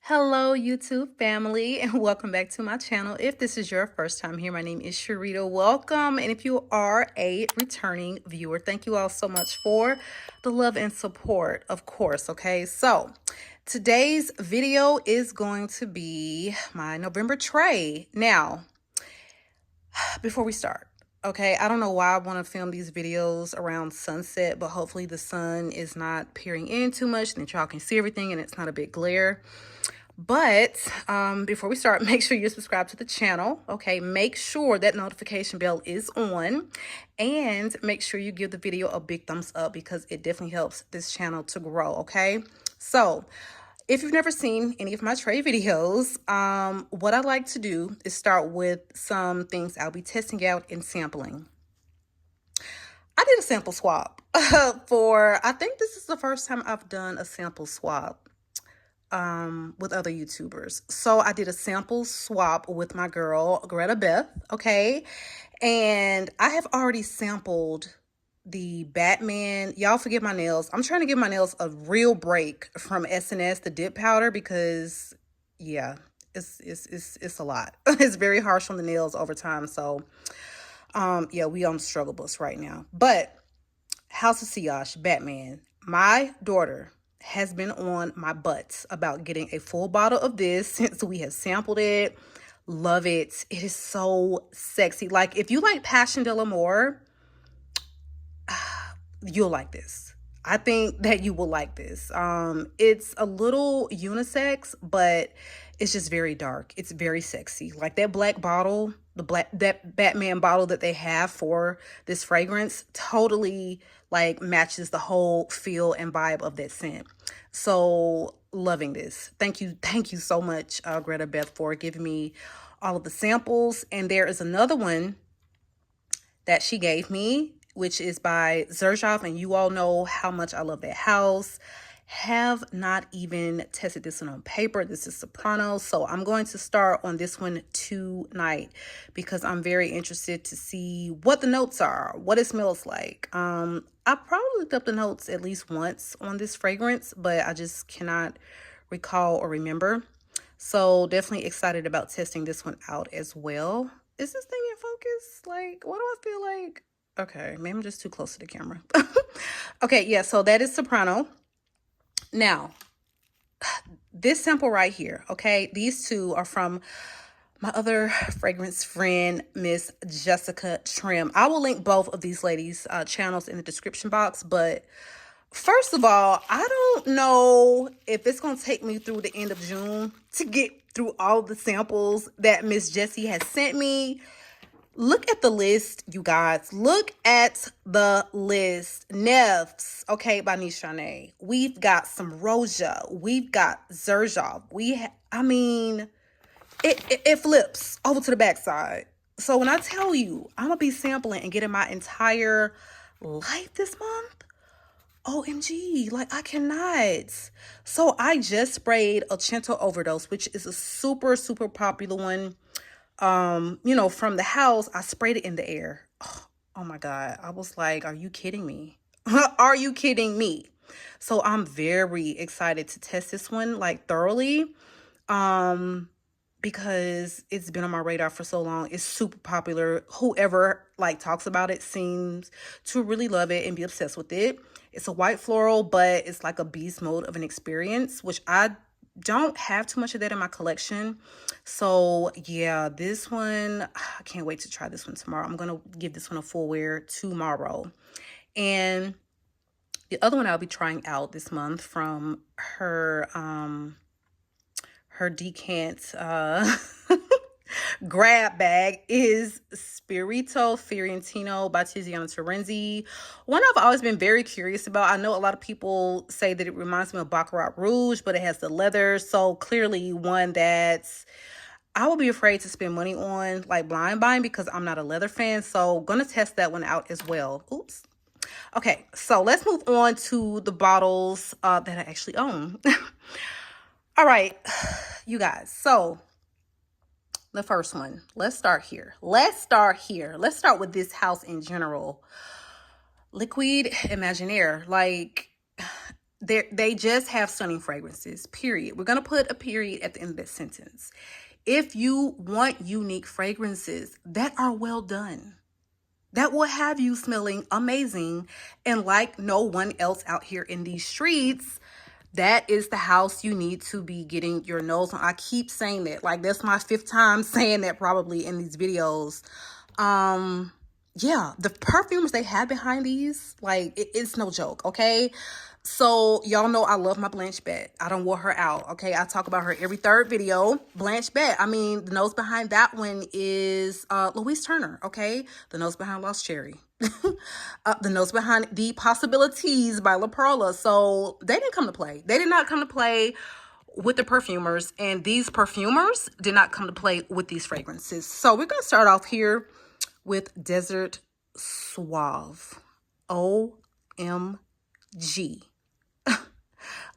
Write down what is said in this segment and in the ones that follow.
Hello, YouTube family, and welcome back to my channel. If this is your first time here, my name is Sharida. Welcome. And if you are a returning viewer, thank you all so much for the love and support, of course. Okay, so today's video is going to be my November tray. Now, before we start, okay, I don't know why I want to film these videos around sunset, but hopefully the sun is not peering in too much and that y'all can see everything and it's not a big glare. But before we start, make sure you're subscribed to the channel. Okay, make sure that notification bell is on and make sure you give the video a big thumbs up because it definitely helps this channel to grow. Okay, so if you've never seen any of my tray videos, what I like to do is start with some things I'll be testing out and sampling. I did a sample swap I think this is the first time I've done a sample swap with other YouTubers. So I did a sample swap with my girl, Beth, okay? And I have already sampled the Batman. Y'all forgive my nails. I'm trying to give my nails a real break from SNS, the dip powder, because yeah, it's a lot. It's very harsh on the nails over time. So yeah, we on the struggle bus right now. But House of Siage, Batman, my daughter has been on my butts about getting a full bottle of this since we have sampled it. Love it. It is so sexy. Like, if you like Passion de l'Amour, you'll like this. I think that you will like this. It's a little unisex, but it's just very dark. It's very sexy. Like that black bottle, that Batman bottle that they have for this fragrance totally like matches the whole feel and vibe of that scent. So loving this. Thank you so much, Beth, for giving me all of the samples. And there is another one that she gave me, which is by SUAVE, and you all know how much I love that house. Have not even tested this one on paper. This is Soprano, so I'm going to start on this one tonight because I'm very interested to see what the notes are, what it smells like. I probably looked up the notes at least once on this fragrance, but I just cannot recall or remember. So definitely excited about testing this one out as well. Is this thing in focus? Like, what do I feel like? Okay, maybe I'm just too close to the camera. Okay, yeah, so that is Soprano. Now, this sample right here, okay, these two are from my other fragrance friend, Miss Jessica Trim. I will link both of these ladies' channels in the description box, but first of all, I don't know if it's going to take me through the end of June to get through all the samples that Miss Jessie has sent me. Look at the list, you guys. Look at the list. Nefs, okay, Vani Charnel. We've got some Rosa. We've got SUAVE. I mean, it flips over to the backside. So when I tell you I'm going to be sampling and getting my entire life this month, OMG, like I cannot. So I just sprayed ACCENTO Overdose, which is a super, super popular one. You know, from the house. I sprayed it in the air. Oh my God. I was like, are you kidding me? Are you kidding me? So I'm very excited to test this one like thoroughly. Because it's been on my radar for so long. It's super popular. Whoever like talks about it seems to really love it and be obsessed with it. It's a white floral, but it's like a beast mode of an experience, which I don't have too much of that in my collection. So yeah, this one, I can't wait to try this one tomorrow. I'm gonna give this one a full wear tomorrow. And the other one I'll be trying out this month from her decant grab bag is Spirito Fiorentino by Tiziano Terenzi. One I've always been very curious about. I know a lot of people say that it reminds me of Baccarat Rouge, but it has the leather. So clearly one that's I would be afraid to spend money on, like blind buying, because I'm not a leather fan. So gonna test that one out as well. Oops. Okay, so let's move on to the bottles that I actually own. All right, you guys. So the first one, let's start here. Let's start with this house in general. Liquid Imaginaire. Like, they just have stunning fragrances, period. We're going to put a period at the end of that sentence. If you want unique fragrances that are well done, that will have you smelling amazing and like no one else out here in these streets, that is the house you need to be getting your nose on. I keep saying that. Like, that's my 5th time saying that probably in these videos. Yeah, the perfumes they have behind these, like, it's no joke, okay? So y'all know I love my Blanche Beth. I don't want her out, okay? I talk about her every 3rd video. Blanche Beth. I mean, the nose behind that one is Louise Turner, okay? The nose behind Lost Cherry. The nose behind The Possibilities by La Perla. So they didn't come to play. They did not come to play with the perfumers, and these perfumers did not come to play with these fragrances. So we're going to start off here with Desert Suave. OMG.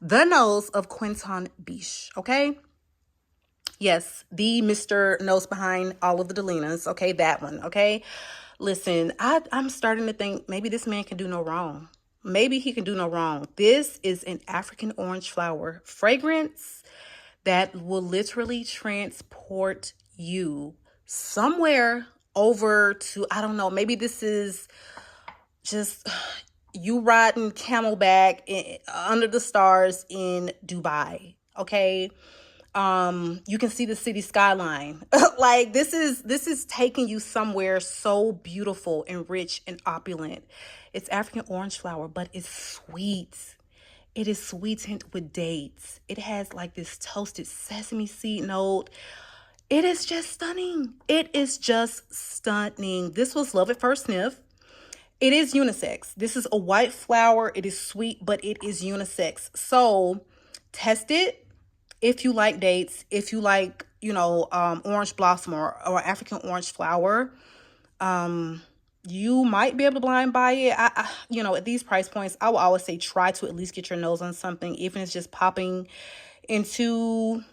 The nose of Quentin Biche, okay? Yes, the Mr. Nose behind all of the Delinas, okay? That one, okay? Listen, I'm starting to think maybe this man can do no wrong. Maybe he can do no wrong. This is an African orange flower fragrance that will literally transport you somewhere over to, I don't know, maybe this is just you riding camelback under the stars in Dubai, okay? You can see the city skyline. Like, this is taking you somewhere so beautiful and rich and opulent. It's African orange flower, but it's sweet. It is sweetened with dates. It has like this toasted sesame seed note. It is just stunning. It is just stunning. This was love at first sniff. It is unisex. This is a white flower. It is sweet, but it is unisex. So test it if you like dates, if you like, you know, orange blossom or African orange flower. You might be able to blind buy it. You know, at these price points, I will always say try to at least get your nose on something, even if it's just popping into,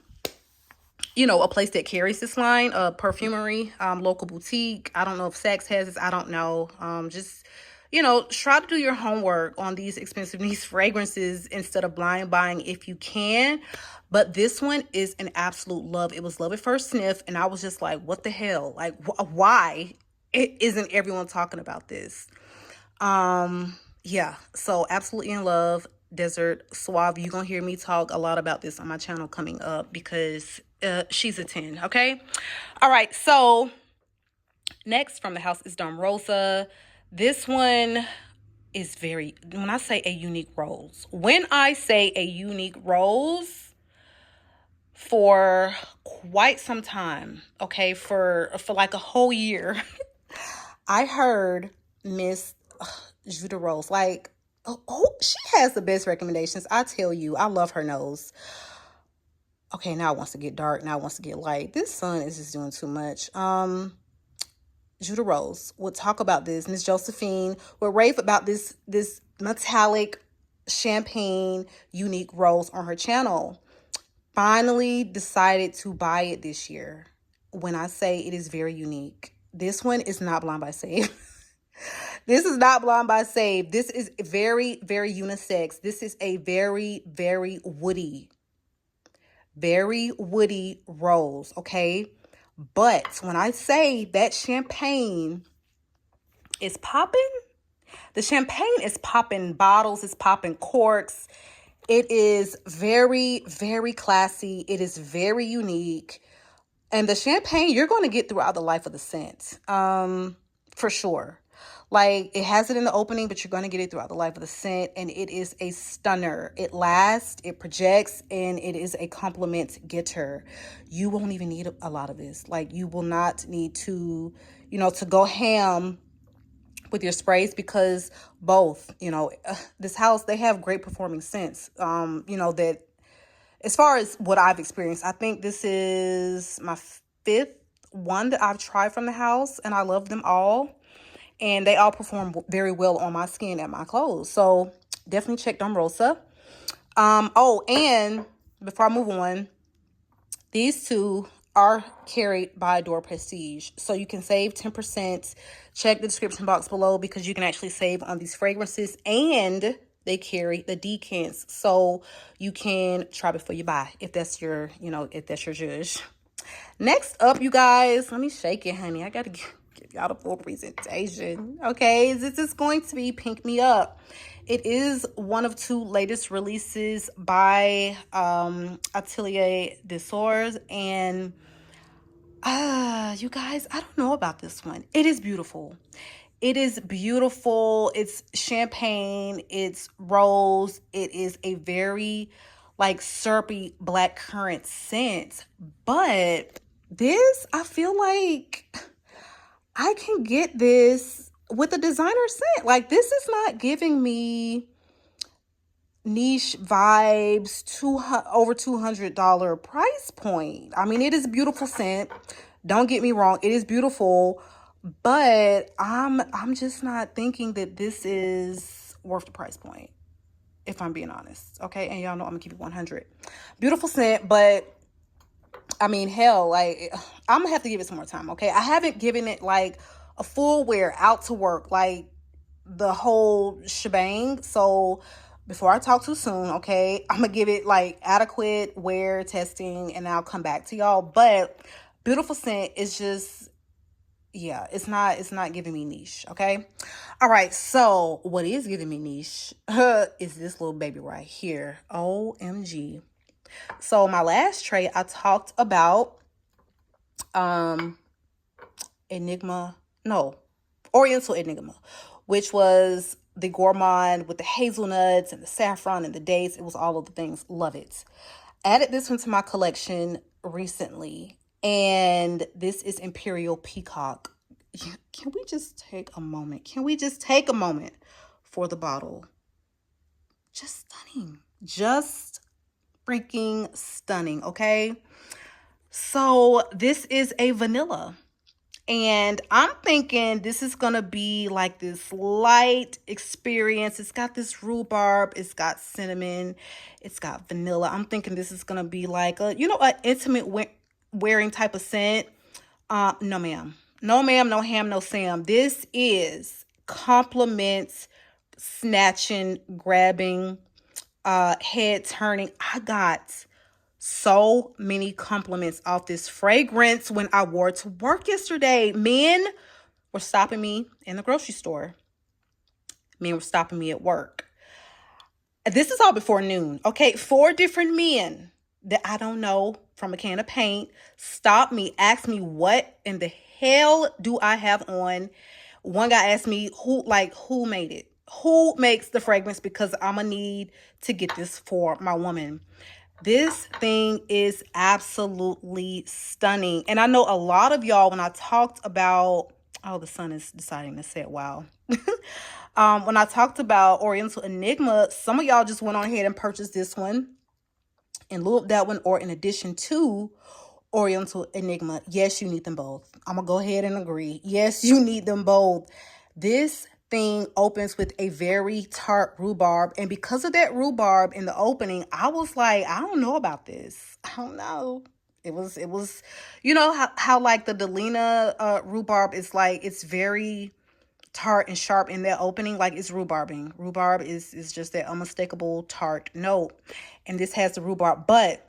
you know, a place that carries this line of perfumery, local boutique. I don't know if Saks has this. I don't know. Just, you know, try to do your homework on these expensive niche fragrances instead of blind buying if you can. But this one is an absolute love. It was love at first sniff. And I was just like, what the hell? Like, why isn't everyone talking about this? Yeah, so absolutely in love. Desert Suave. You're gonna hear me talk a lot about this on my channel coming up because she's a 10. Okay, all right, so next from the house is Dom Rosa. This one is very, when I say a unique rose, for quite some time, okay, for like a whole year, I heard Miss Jus de Rose, like, oh, she has the best recommendations. I tell you, I love her nose. Okay, now it wants to get dark. Now it wants to get light. This sun is just doing too much. Jus de Rose would talk about this. Miss Josephine would rave about this metallic champagne unique rose on her channel. Finally decided to buy it this year. When I say it is very unique, this one is not Blind by Save. This is not Blind by Save. This is very, very unisex. This is a very, very woody rose, okay? But when I say that champagne is popping, the champagne is popping bottles, it's popping corks. It is very, very classy. It is very unique. And the champagne, you're going to get throughout the life of the scent, for sure. Like, it has it in the opening, but you're going to get it throughout the life of the scent. And it is a stunner. It lasts, it projects, and it is a compliment getter. You won't even need a lot of this. Like, you will not need to, you know, to go ham with your sprays, because both, you know, this house, they have great performing scents. You know, that as far as what I've experienced, I think this is my 5th one that I've tried from the house, and I love them all. And they all perform very well on my skin and my clothes. So definitely check Dom Rosa. Oh, and before I move on, these two are carried by Adore Prestige. So you can save 10%. Check the description box below because you can actually save on these fragrances. And they carry the decants. So you can try before you buy, if that's your, if that's your judge. Next up, you guys, let me shake it, honey. I got to give y'all the full presentation. Okay, this is going to be Pink Me Up. It is one of 2 latest releases by Atelier Des Ors. And you guys, I don't know about this one. It is beautiful. It is beautiful. It's champagne. It's rose. It is a very like syrupy black currant scent. But this, I feel like I can get this with a designer scent. Like, this is not giving me niche vibes, over $200 price point. I mean, it is a beautiful scent. Don't get me wrong, it is beautiful, but I'm just not thinking that this is worth the price point, if I'm being honest. Okay, and y'all know I'm gonna keep it 100. Beautiful scent, but I mean, hell, like, I'm gonna have to give it some more time. Okay, I haven't given it like a full wear out to work, like the whole shebang. So before I talk too soon, okay, I'm gonna give it like adequate wear testing, and I'll come back to y'all. But beautiful scent is just, yeah, it's not giving me niche. Okay, all right, so what is giving me niche is this little baby right here. OMG. So my last tray, I talked about Oriental Enigma, which was the gourmand with the hazelnuts and the saffron and the dates. It was all of the things. Love it. Added this one to my collection recently, and this is Imperial Peacock. Can we just take a moment? Can we just take a moment for the bottle? Just stunning. Just freaking stunning, okay? So this is a vanilla. And I'm thinking this is going to be like this light experience. It's got this rhubarb. It's got cinnamon. It's got vanilla. I'm thinking this is going to be like an intimate wearing type of scent. No, ma'am. No, ma'am. No ham, no Sam. This is compliments, snatching, grabbing, head turning. I got so many compliments off this fragrance when I wore it to work yesterday. Men were stopping me in the grocery store. Men were stopping me at work. This is all before noon. Okay, 4 different men that I don't know from a can of paint stopped me, asked me what in the hell do I have on. One guy asked me who made it? Who makes the fragrance? Because I'm gonna need to get this for my woman. This thing is absolutely stunning. And I know a lot of y'all, when I talked about, oh, the sun is deciding to set, wow. When I talked about Oriental Enigma, some of y'all just went on ahead and purchased this one in lieu of that one, or in addition to Oriental Enigma. Yes, you need them both. I'm gonna go ahead and agree. Yes, you need them both. This thing opens with a very tart rhubarb, and because of that rhubarb in the opening, I was like, I don't know about this. I don't know. It was you know how like the Delina rhubarb is like, it's very tart and sharp in that opening, like it's rhubarbing. Rhubarb is just that unmistakable tart note, and this has the rhubarb, but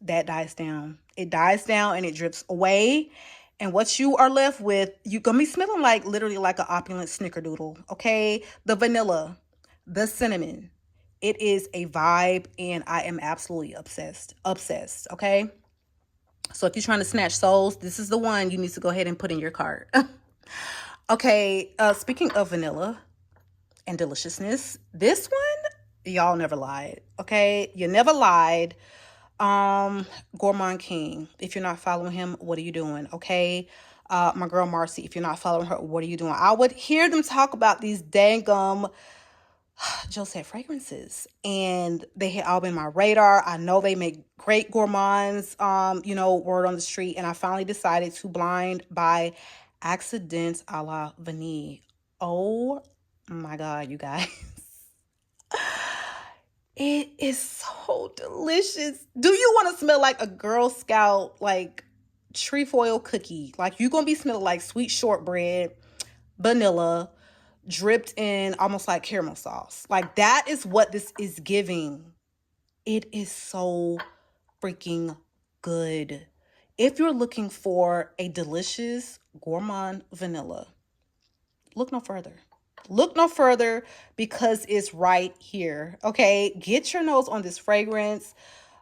that dies down. It dies down and it drips away. And what you are left with, you're going to be smelling like literally like an opulent snickerdoodle, okay? The vanilla, the cinnamon, it is a vibe, and I am absolutely obsessed, okay? So if you're trying to snatch souls, this is the one you need to go ahead and put in your cart. Okay, speaking of vanilla and deliciousness, this one, y'all never lied, okay? You never lied. Gourmand King, if you're not following him, what are you doing? Okay. My girl Marcy, if you're not following her, what are you doing? I would hear them talk about these dangum Josette fragrances, and they had all been my radar. I know they make great gourmands, word on the street, and I finally decided to blind buy Accident a la Vanille. Oh my God, you guys. It is so delicious. Do you want to smell like a Girl Scout, like trefoil cookie? Like, you're going to be smelling like sweet shortbread, vanilla, dripped in almost like caramel sauce. Like that is what this is giving. It is so freaking good. If you're looking for a delicious gourmand vanilla, look no further. Look no further because it's right here. Okay, get your nose on this fragrance.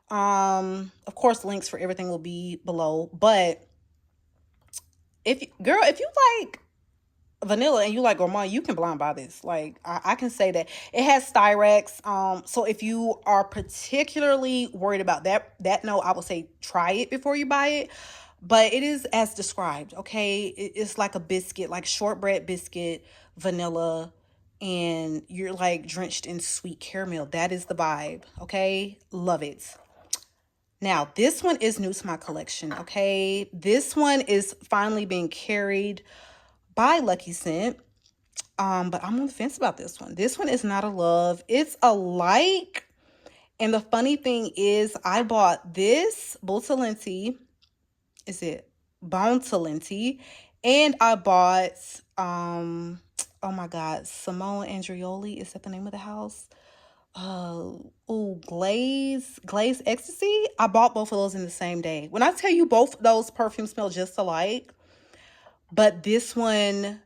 Of course, links for everything will be below. But if you like vanilla and you like gourmand, you can blind buy this. Like I can say that it has styrex. So if you are particularly worried about that note, I would say try it before you buy it. But it is as described. Okay, it's like a biscuit, like shortbread biscuit, vanilla, and you're like drenched in sweet caramel. That is the vibe. Okay, love it. Now, this one is new to my collection, okay? This one is finally being carried by Lucky Scent. But I'm on the fence about this one. This one is not a love. It's a like. And the funny thing is, I bought this BUONTALENTI. Is it BUONTALENTI? And I bought, oh my God, Simone Andreoli. Is that the name of the house? Glaze Ecstasy. I bought both of those in the same day. When I tell you both those perfumes smell just alike, but this one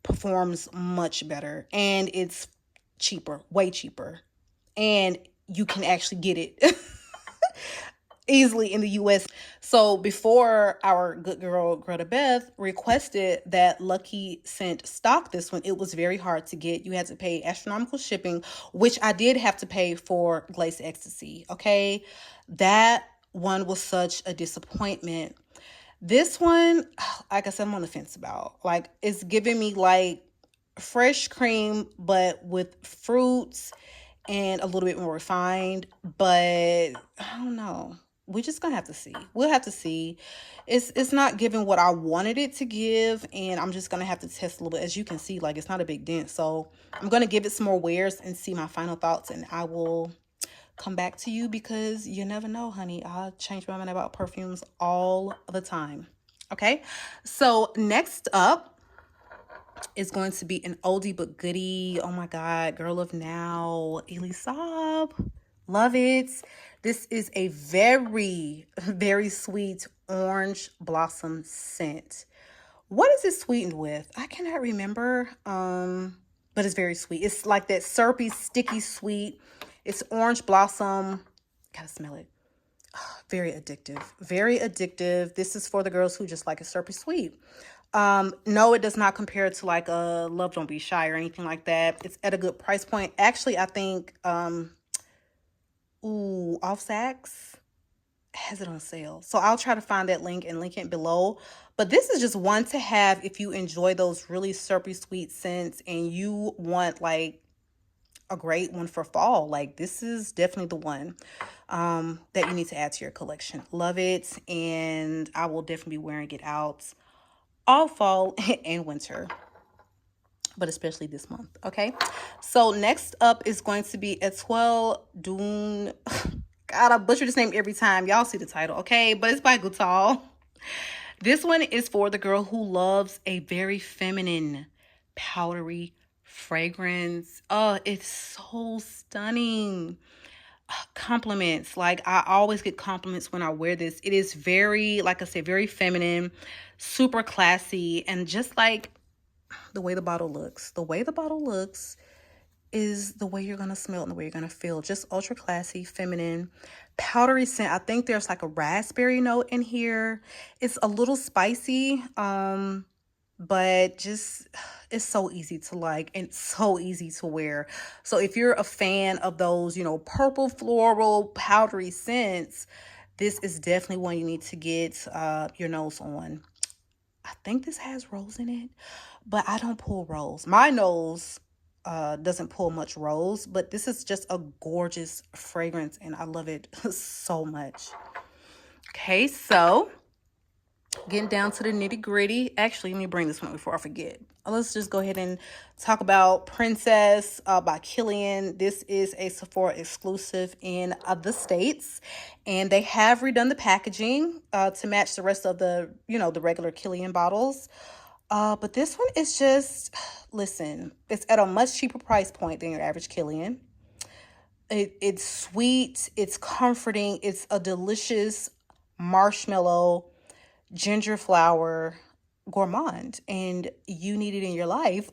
performs much better and it's cheaper, way cheaper. And you can actually get it easily in the US. So before our good girl Greta Beth requested that Lucky Scent stock this one, it was very hard to get. You had to pay astronomical shipping, which I did have to pay for Glaze Ecstasy. Okay, that one was such a disappointment. This one, like I said, I'm on the fence about. Like, it's giving me like fresh cream, but with fruits and a little bit more refined. But I don't know. We're just gonna have to see. We'll have to see. It's not giving what I wanted it to give, and I'm just gonna have to test a little bit. As you can see, like it's not a big dent. So I'm gonna give it some more wears and see my final thoughts, and I will come back to you because you never know, honey. I change my mind about perfumes all the time. Okay, so next up is going to be an oldie but goodie. Oh my God, girl of now, Elisab. Love it. This is a very, very sweet orange blossom scent. What is it sweetened with? I cannot remember. But it's very sweet. It's like that syrupy, sticky sweet. It's orange blossom. Gotta smell it. Very addictive. Very addictive. This is for the girls who just like a syrupy sweet. No, it does not compare to like a Love Don't Be Shy or anything like that. It's at a good price point. Actually, I think Off Saks has it on sale. So I'll try to find that link and link it below. But this is just one to have if you enjoy those really syrupy sweet scents and you want like a great one for fall. Like this is definitely the one that you need to add to your collection. Love it. And I will definitely be wearing it out all fall and winter, but especially this month. Okay, so next up is going to be Étoile Dune. God, I butcher this name every time. Y'all see the title, okay? But it's by Goutal. This one is for the girl who loves a very feminine, powdery fragrance. Oh, it's so stunning. Compliments. Like, I always get compliments when I wear this. It is very, like I said, very feminine, super classy, and just like the way the bottle looks. The way the bottle looks is the way you're gonna smell and the way you're gonna feel. Just ultra classy, feminine, powdery scent. I think there's like a raspberry note in here. It's a little spicy, but just it's so easy to like and so easy to wear. So if you're a fan of those, you know, purple floral powdery scents, this is definitely one you need to get your nose on. I think this has rose in it, but I don't pull rose. My nose doesn't pull much rose, but this is just a gorgeous fragrance and I love it so much. Okay, so getting down to the nitty gritty. Actually, let me bring this one up before I forget. Let's just go ahead and talk about Princess by Kilian. This is a Sephora exclusive in the States. And they have redone the packaging to match the rest of the, you know, the regular Kilian bottles. But this one is just, listen, it's at a much cheaper price point than your average Killian. It's sweet, it's comforting, it's a delicious marshmallow, ginger flower gourmand, and you need it in your life.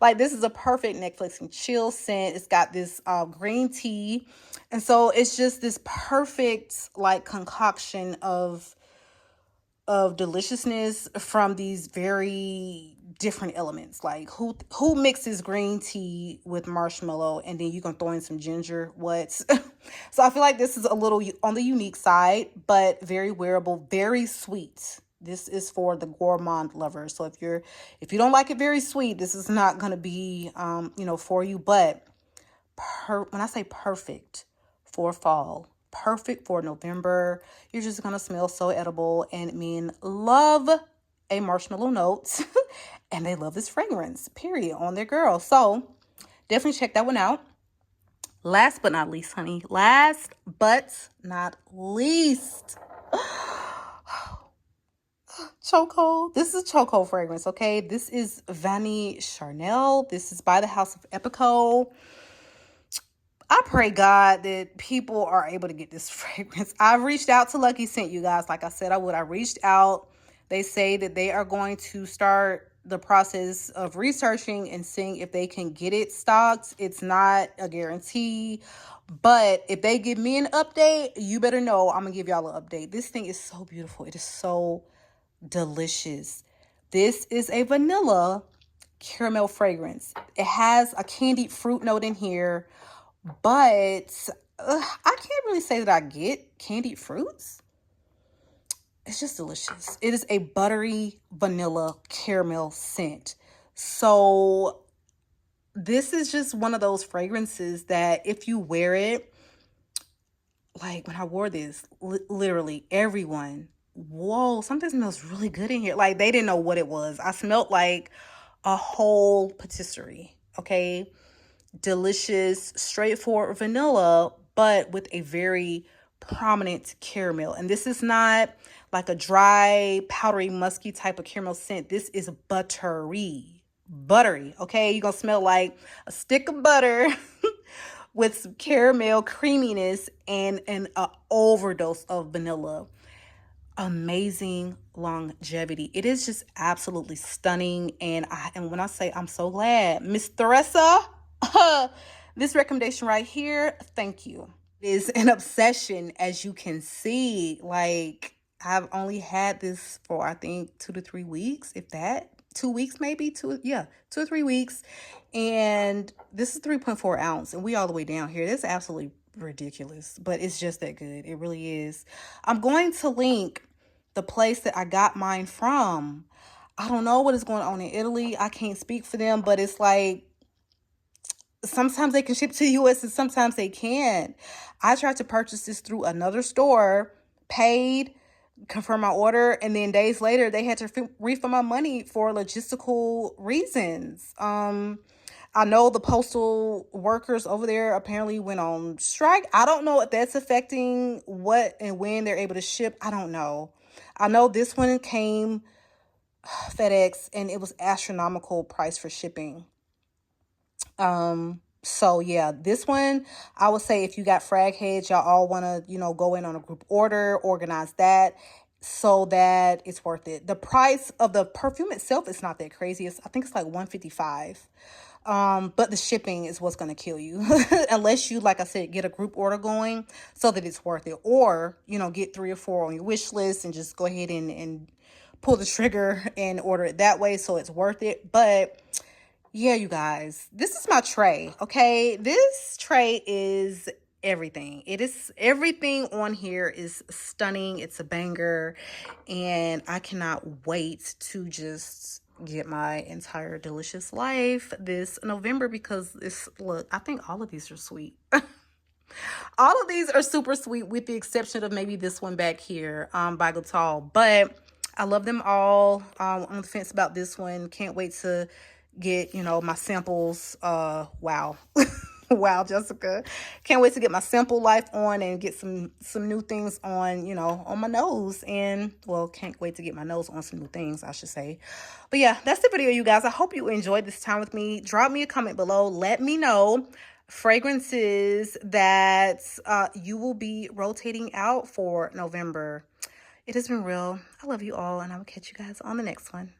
Like, this is a perfect Netflix and chill scent. It's got this green tea, and so it's just this perfect like concoction of deliciousness from these very different elements. Like, who mixes green tea with marshmallow and then you can throw in some ginger? What? So I feel like this is a little on the unique side, but very wearable, very sweet. This is for the gourmand lover. So if you don't like it very sweet, this is not going to be for you. But when I say perfect for fall, perfect for November, you're just gonna smell so edible, and men love a marshmallow note and they love this fragrance, period, on their girl. So definitely check that one out. Last but not least, honey, last but not least, Choco. This is Choco fragrance, okay? This is Vani Charnel. This is by the house of Epico. I pray God that people are able to get this fragrance. I've reached out to Lucky Scent, you guys. Like I said I would. I reached out. They say that they are going to start the process of researching and seeing if they can get it stocked. It's not a guarantee, but if they give me an update, you better know I'm going to give y'all an update. This thing is so beautiful. It is so delicious. This is a vanilla caramel fragrance. It has a candied fruit note in here, but I can't really say that I get candied fruits. It's just delicious. It is a buttery vanilla caramel scent. So this is just one of those fragrances that if you wear it, like when I wore this, literally everyone, whoa, something smells really good in here. Like, they didn't know what it was. I smelled like a whole patisserie, okay? Delicious, straightforward vanilla, but with a very prominent caramel. And this is not like a dry, powdery, musky type of caramel scent. This is buttery, okay? You're gonna smell like a stick of butter with some caramel creaminess and an overdose of vanilla. Amazing longevity. It is just absolutely stunning. And when I say I'm so glad, Miss Theresa, this recommendation right here, thank you. It is an obsession, as you can see. Like, I've only had this for I think 2 to 3 weeks, if that. 2 weeks maybe, 2 or 3 weeks. And this is 3.4 ounce, and we all the way down here. That's absolutely ridiculous, but it's just that good. It really is. I'm going to link the place that I got mine from. I don't know what is going on in Italy. I can't speak for them, but it's like sometimes they can ship to the US and sometimes they can't. I tried to purchase this through another store, paid, confirmed my order, and then days later they had to refund my money for logistical reasons. I know the postal workers over there apparently went on strike. I don't know if that's affecting what and when they're able to ship. I don't know. I know this one came FedEx and it was astronomical price for shipping. So yeah, this one, I would say if you got frag heads, y'all all want to, go in on a group order, organize that so that it's worth it. The price of the perfume itself is not that crazy. I think it's like $155. But the shipping is what's going to kill you unless you, like I said, get a group order going so that it's worth it, or, get 3 or 4 on your wish list and just go ahead and pull the trigger and order it that way. So it's worth it. But yeah, you guys, this is my tray. Okay. This tray is everything. It is everything on here is stunning. It's a banger, and I cannot wait to just get my entire delicious life this November, because look, I think all of these are sweet. All of these are super sweet, with the exception of maybe this one back here by Goutal, but I love them all. On the fence about this one. Can't wait to get my samples. Wow. Wow, Jessica. Can't wait to get my simple life on and get some new things on, you know, on my nose. And well, can't wait to get my nose on some new things, I should say. But yeah, that's the video, you guys. I hope you enjoyed this time with me. Drop me a comment below. Let me know fragrances that you will be rotating out for November. It has been real. I love you all, and I will catch you guys on the next one.